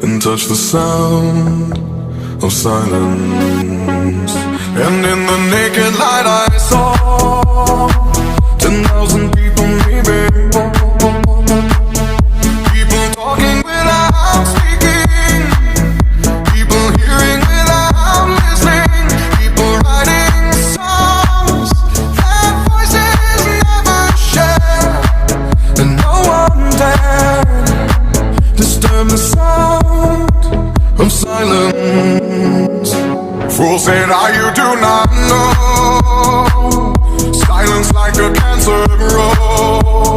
and touch the sound of silence. And in the naked light I saw 10,000 people maybe, people talking without speaking, people hearing without listening, people writing songs that voices never share, and no one dared disturb the sound of silence. Fools say that you do not know, silence like a cancer grows.